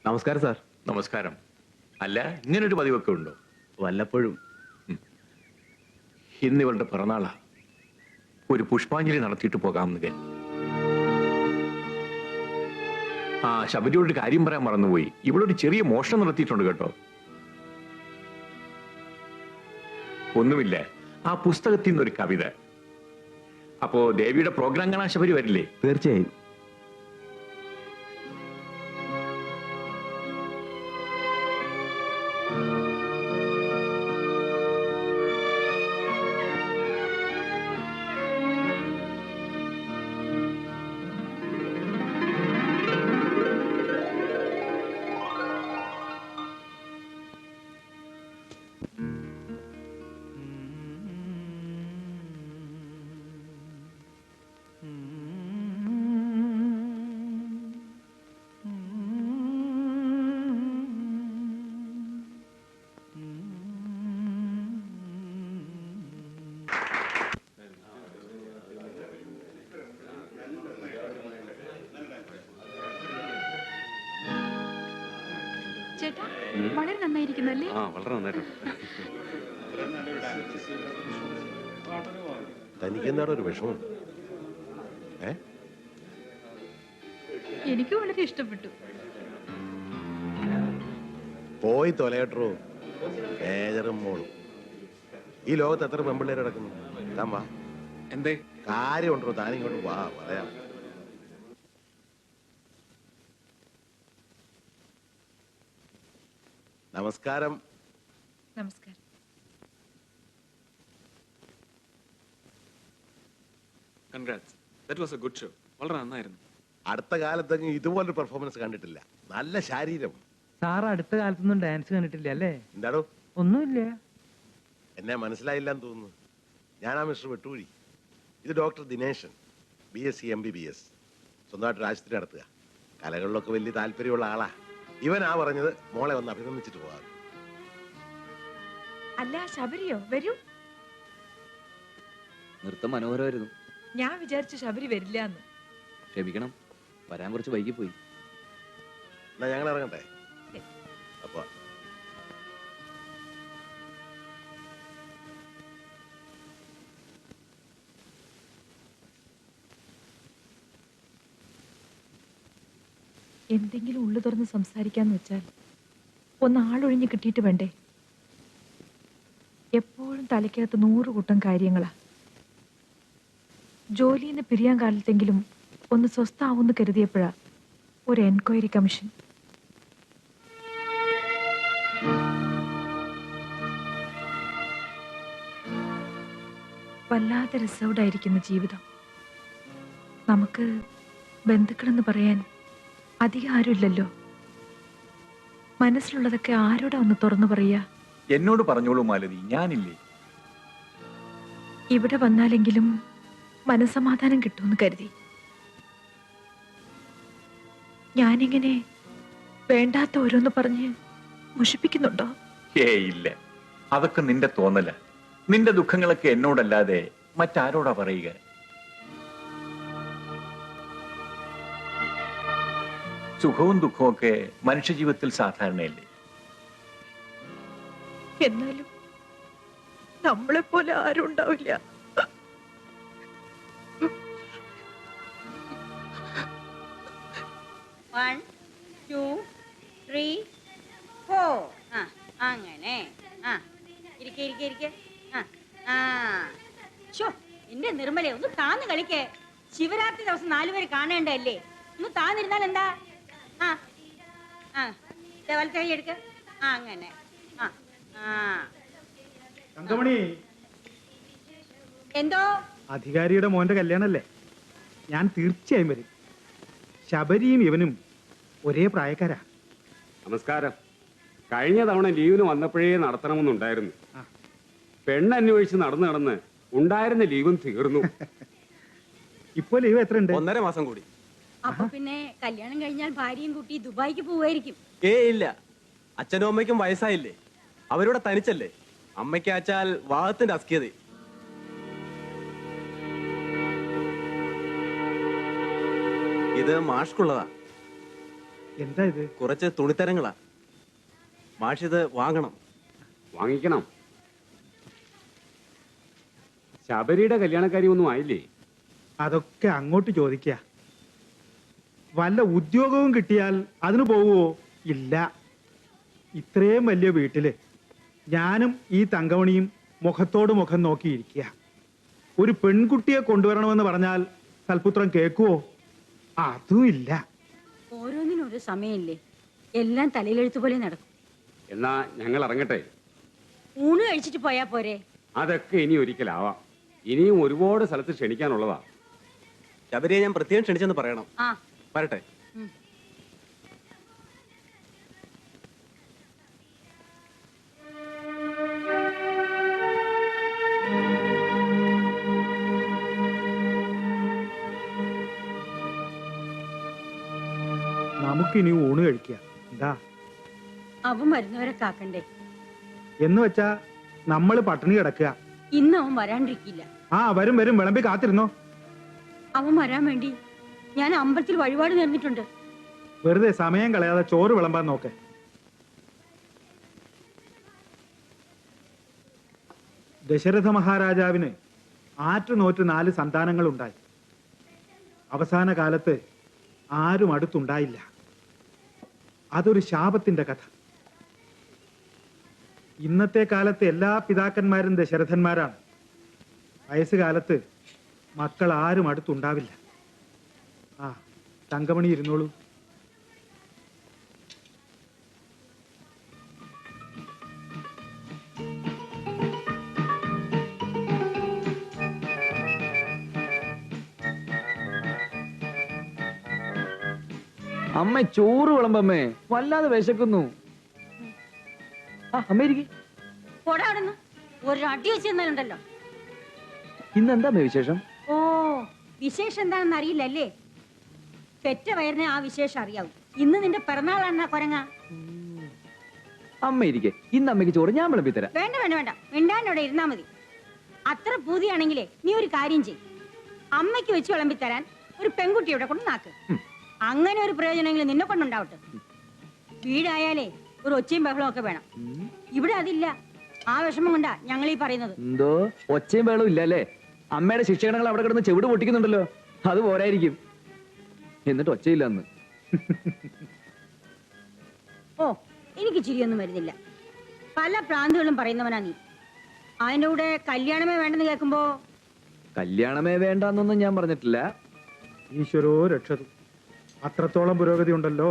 നമസ്കാരം സാർ. നമസ്കാരം. അല്ല, ഇങ്ങനൊരു പതിവൊക്കെ ഉണ്ടോ? വല്ലപ്പോഴും. ഇന്ന് ഇവളുടെ പിറന്നാളാ. ഒരു പുഷ്പാഞ്ജലി നടത്തിയിട്ട് പോകാമെന്ന് കരുതി. ആ, ശബരിയോട് കാര്യം പറയാൻ മറന്നുപോയി. ഇവളൊരു ചെറിയ മോഷണം നടത്തിയിട്ടുണ്ട് കേട്ടോ. ഒന്നുമില്ല, ആ പുസ്തകത്തിൽ നിന്നൊരു കവിത. അപ്പോ ദേവിയുടെ പ്രോഗ്രാം കാണാൻ ശബരി വരില്ലേ? തീർച്ചയായും. ചേട്ടാ, വളരെ നന്നായിരിക്കുന്നല്ലേ? വളരെ നന്നായിട്ടുണ്ട്. തനിക്കെന്താണ് ഒരു വിഷമം? എനിക്ക് വളരെ ഇഷ്ടപ്പെട്ടു. പോയി തൊലയട്ടോ മേജറും മോളും. ഈ ലോകത്ത് എത്ര പെമ്പിള്ളേർ കിടക്കുന്നു? താൻ വാ. എന്തേ കാര്യമുണ്ടോ? താനിങ്ങോട്ട് വാ, പറയാം. നമസ്കാരം. നമസ്കാരം. Congrats. That was A good show. വളരെ നന്നായിരുന്നു. അടുത്ത കാലത്തെങ്കിലും ഇതുപോലൊരു പെർഫോമൻസ് കണ്ടിട്ടില്ല. നല്ല ശാരീരം. സാർ അടുത്ത കാലത്തൊന്നും ഡാൻസ് കണ്ടിട്ടില്ല അല്ലേ? എന്താണോ? ഒന്നുമില്ല. എന്നെ മനസ്സിലായില്ലെന്ന് തോന്നുന്നു. ഞാനാ മിസ്റ്റർ വെട്ടൂഴി. ഇത് ഡോക്ടർ ദിനേശൻ, BSc MBBS. സ്വന്തമായിട്ട് ആശുപത്രി നടത്തുക. കലകളിലൊക്കെ വലിയ താല്പര്യമുള്ള ആളാ. ഇവനാ പറഞ്ഞത് മോളെ ഒന്ന് അഭിനന്ദിച്ചിട്ട് പോകാം. അല്ല, ശബരിയോ? വരൂ. നൃത്തം മനോഹരമായിരുന്നു. ഞാൻ വിചാരിച്ചു ശബരി വരില്ല എന്ന്. ക്ഷമിക്കണം, വരാൻ കുറച്ച് വൈകിപ്പോയി. എന്നാ ഞങ്ങൾ ഇറങ്ങട്ടെ. അപ്പൊ എന്തെങ്കിലും ഉള്ളു തുറന്ന് സംസാരിക്കാന്ന് വെച്ചാൽ ഒന്ന് ആളൊഴിഞ്ഞ് കിട്ടിയിട്ട് വേണ്ടേ? എപ്പോഴും തലയ്ക്കകത്ത് 100 കൂട്ടം കാര്യങ്ങളാ. ജോലിന്ന് പിരിയാൻ കാലത്തെങ്കിലും ഒന്ന് സ്വസ്ഥാവെന്ന് കരുതിയപ്പോഴാ ഒരു എൻക്വയറി കമ്മീഷൻ. വല്ലാതെ റിസർവ്ഡ് ആയിരിക്കുന്ന ജീവിതം. നമുക്ക് ബന്ധുക്കളെന്ന് പറയാൻ അധികം ആരുമില്ലല്ലോ. മനസ്സിലുള്ളതൊക്കെ ആരോടാ ഒന്ന് തുറന്നു പറയാ? എന്നോട് പറഞ്ഞോളൂ മാലതി, ഞാനില്ലേ? ഇവിടെ വന്നാലെങ്കിലും മനസമാധാനം കിട്ടുമെന്ന് കരുതി. ഞാനിങ്ങനെ വേണ്ടാത്ത ഓരോന്ന് പറഞ്ഞ് മുഷിപ്പിക്കുന്നുണ്ടോ? ഇല്ല, അതൊക്കെ നിന്റെ തോന്നല. നിന്റെ ദുഃഖങ്ങളൊക്കെ എന്നോടല്ലാതെ മറ്റാരോടാ പറയുക? സുഖവും ദുഃഖവും ഒക്കെ മനുഷ്യജീവിതത്തിൽ സാധാരണയല്ലേ? എന്നാലും നമ്മളെ പോലെ ആരും ഉണ്ടാവില്ല. One, two, three, four. അങ്ങനെ ഇരിക്കെ ഇരിക്കെ ഇരിക്കെ. എന്റെ നിർമ്മലേ, ഒന്ന് താന്ന് കളിക്കേ. ശിവരാത്രി ദിവസം 4 പേര് കാണേണ്ടല്ലേ? ഒന്ന് താന്നിരുന്നാൽ എന്താ? വലത്തെ കൈ എടുക്ക. അങ്ങനെ. എന്തോ? അധികാരിയുടെ മോന്റെ കല്യാണല്ലേ? ഞാൻ തീർച്ചയായും വരും. ശബരിയും ഇവനും ഒരേ പ്രായക്കാരാ. നമസ്കാരം. കഴിഞ്ഞ തവണ ലീവിന് വന്നപ്പോഴേ നടത്തണമെന്നുണ്ടായിരുന്നു. പെണ്ണന്വേഷിച്ച് നടന്ന് ഉണ്ടായിരുന്ന ലീവും തീർന്നു. ഇപ്പൊ ലീവ് എത്രയുണ്ട്? 1.5 മാസം കൂടി. അപ്പൊ പിന്നെ കല്യാണം കഴിഞ്ഞാൽ ഭാര്യയും കുട്ടി ദുബായിക്ക് പോവായിരിക്കും. ഇല്ല, അച്ഛനും അമ്മയ്ക്കും വയസ്സായില്ലേ? അവരുടെ തനിച്ചല്ലേ. അമ്മയ്ക്ക് അച്ചാൽ വാദത്തിന്റെ അസ്കിയത. ഇത് മാഷ്കുള്ളതാ. എന്താ ഇത്? കുറച്ച് തുണിത്തരങ്ങളാ. മാഷിത് വാങ്ങണം. വാങ്ങിക്കണം. ശബരിയുടെ കല്യാണക്കാരി ഒന്നും ആയില്ലേ? അതൊക്കെ അങ്ങോട്ട് ചോദിക്ക. വല്ല ഉദ്യോഗവും കിട്ടിയാൽ അതിന് പോവുമോ? ഇല്ല. ഇത്രയും വലിയ വീട്ടില് ഞാനും ഈ തങ്കമണിയും മുഖത്തോട് മുഖം നോക്കിയിരിക്കുക. ഒരു പെൺകുട്ടിയെ കൊണ്ടുവരണമെന്ന് പറഞ്ഞാൽ സൽപുത്രം കേൾക്കുവോ? അതും ഇല്ല. ഓരോന്നിനും ഒരു സമയമില്ലേ, എല്ലാം തലയിലെഴുത്ത് പോലെ നടക്കും. എന്നാ ഞങ്ങൾ ഇറങ്ങട്ടെ. ഊണ് കഴിച്ചിട്ട് പോയാ പോരെ? അതൊക്കെ ഇനി ഒരിക്കലാവാം. ഇനിയും ഒരുപാട് സ്ഥലത്ത് ക്ഷണിക്കാനുള്ളതാ. ശബരിയെ ഞാൻ പ്രത്യേകം ക്ഷണിച്ചെന്ന് പറയണം. ആ വരട്ടെ. നമുക്കിനി ഊണ് കഴിക്കുക. എന്താ അവൻ വരുന്നവരെ കാക്കണ്ടേ? എന്ന് വെച്ചാ നമ്മള് പട്ടിണി കിടക്കുക. ഇന്ന് അവൻ വരാണ്ടിരിക്കില്ല. ആ വരും വരും, വിളമ്പി കാത്തിരുന്നോ. അവൻ വരാൻ വേണ്ടി ഞാൻ അമ്പലത്തിൽ വഴിപാട് നേർന്നിട്ടുണ്ട്. വെറുതെ സമയം കളയാതെ ചോറ് വിളമ്പാൻ നോക്ക്. ദശരഥ മഹാരാജാവിന് ആറ്റുനോറ്റ് 4 സന്താനങ്ങൾ ഉണ്ടായി. അവസാന കാലത്ത് ആരും അടുത്തുണ്ടായില്ല. അതൊരു ശാപത്തിന്റെ കഥ. ഇന്നത്തെ കാലത്ത് എല്ലാ പിതാക്കന്മാരും ദശരഥന്മാരാണ്. വയസ്സുകാലത്ത് മക്കൾ ആരും അടുത്തുണ്ടാവില്ല. ആ തങ്കമണി ഇരുന്നോളൂ. അമ്മ ചോറ് വിളമ്പമ്മേ, വല്ലാതെ വിശക്കുന്നു. അമ്മ ഇരിക്കെ. പോടാ അവിടുന്ന്. ഒരു അടി വെച്ച് തന്നാലുണ്ടല്ലോ. ഇന്നെന്താ അമ്മേ വിശേഷം? ഓ, വിശേഷം എന്താണെന്ന് അറിയില്ലല്ലേ? പെറ്റ വയറിനെ ആ വിശേഷം അറിയാവൂ. ഇന്ന് നിന്റെ പിറന്നാളാണ് കൊരങ്ങ. അമ്മ ഇരിക്കെ. ഇന്ന് അമ്മയ്ക്ക് ചോറ് ഞാൻ വിളമ്പി തരാം. വേണ്ട വേണ്ട വേണ്ട, മിണ്ടാനോടെ ഇരുന്നാ മതി. അത്ര പൂതിയാണെങ്കിലേ നീ ഒരു കാര്യം ചെയ്. അമ്മയ്ക്ക് വെച്ച് വിളമ്പി തരാൻ ഒരു പെൺകുട്ടിയുടെ കൊണ്ട് നാക്ക്. അങ്ങനെ ഒരു പ്രയോജനമെങ്കിലും നിന്നെ കൊണ്ടുണ്ടാവട്ടെ. വീടായാലേ ഒരു ഒച്ചയും ബഹളവും ഒക്കെ വേണം. ഇവിടെ അതില്ല. ആ വിഷമം കൊണ്ടാ ഞങ്ങൾ ഈ പറയുന്നത്. എന്തോ ഒച്ചയും വേളവും ഇല്ല അല്ലേ? അമ്മയുടെ ശിക്ഷണങ്ങൾ അവിടെ കിടന്ന് ചെവിട് പൊട്ടിക്കുന്നുണ്ടല്ലോ. അത് പോരായിരിക്കും. എന്നിട്ട് ഒച്ചയില്ല അന്ന്. ഓ, എനിക്ക് ചിരിയൊന്നും വരുന്നില്ല. പല പ്രാന്തുകളും പറയുന്നവനാ നീ. അതിന്റെ കൂടെ കല്യാണമേ വേണ്ടെന്ന് കേൾക്കുമ്പോ. കല്യാണമേ വേണ്ടെന്നൊന്നും ഞാൻ പറഞ്ഞിട്ടില്ല. ഈശ്വരോ രക്ഷതു. അത്രത്തോളം പുരോഗതി ഉണ്ടല്ലോ.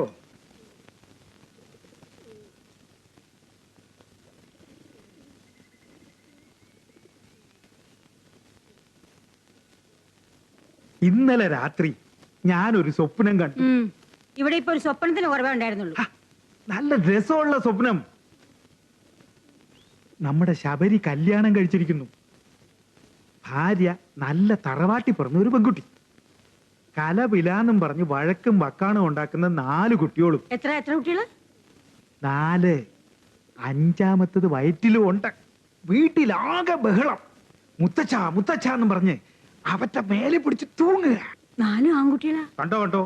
ഇന്നലെ രാത്രി ഞാനൊരു സ്വപ്നം കണ്ടു. ഇവിടെ ഇപ്പൊ ഒരു സ്വപ്നത്തിന് കുറവേ ഉണ്ടായിരുന്നുള്ളൂ. നല്ല രസമുള്ള സ്വപ്നം. നമ്മുടെ ശബരി കല്യാണം കഴിച്ചിരിക്കുന്നു. ഭാര്യ നല്ല തറവാട്ടി പറഞ്ഞ ഒരു പെൺകുട്ടി. കലപിലാന്നും പറഞ്ഞ് വഴക്കും വക്കാണും ഉണ്ടാക്കുന്ന 4 കുട്ടികളും. എത്ര എത്ര കുട്ടികള്? 4. 5ാമത്തത് വയറ്റിലും ഉണ്ട്. വീട്ടിലാകെ ബഹളം. മുത്തച്ഛ മുത്തച്ഛ എന്നും പറഞ്ഞ് അവറ്റ മേലെ പിടിച്ച് തൂങ്ങുക. 4 ആൺകുട്ടികളാ. കണ്ടോ കണ്ടോ,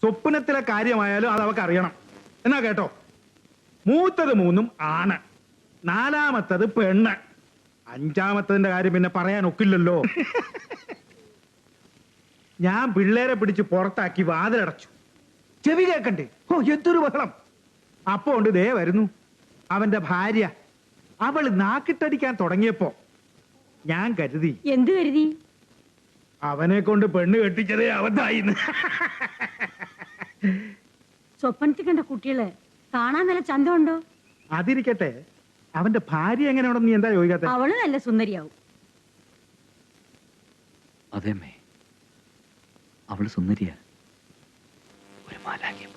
സ്വപ്നത്തിലെ കാര്യമായാലും അത് അവക്ക് അറിയണം. എന്നാ കേട്ടോ, മൂത്തത് 3 ആണ്, 4ാമത്തത് പെണ്ണ്, 5ാമത്തതിന്റെ കാര്യം പിന്നെ പറയാൻ ഒക്കില്ലല്ലോ. ഞാൻ പിള്ളേരെ പിടിച്ച് പുറത്താക്കി വാതിലടച്ചു. ചെവി കേക്കണ്ടേ? ഓ എന്തൊരു ബഹളം. അപ്പോ ഉണ്ട് ദേ വരുന്നു അവന്റെ ഭാര്യ. അവള് നാക്കിട്ടടിക്കാൻ തുടങ്ങിയപ്പോ ഞാൻ കരുതി. എന്ത് കരുതി? അവനെ കൊണ്ട് പെണ്ണ് കെട്ടിച്ചതേ അവതായിന്ന്. സ്വപ്നത്തിൽ കണ്ട കുട്ടികള് കാണാൻ നല്ല ചന്തമുണ്ടോ? അതിരിക്കട്ടെ, അവന്റെ ഭാര്യ എങ്ങനെയാണെന്ന് നീ എന്താ ചോദിക്കാത്ത? അവള് നല്ല സുന്ദരിയാവും. അതേമ്മേ, അവള് സുന്ദരിയാ. ഒരു മാലാഖയെ പോലെ.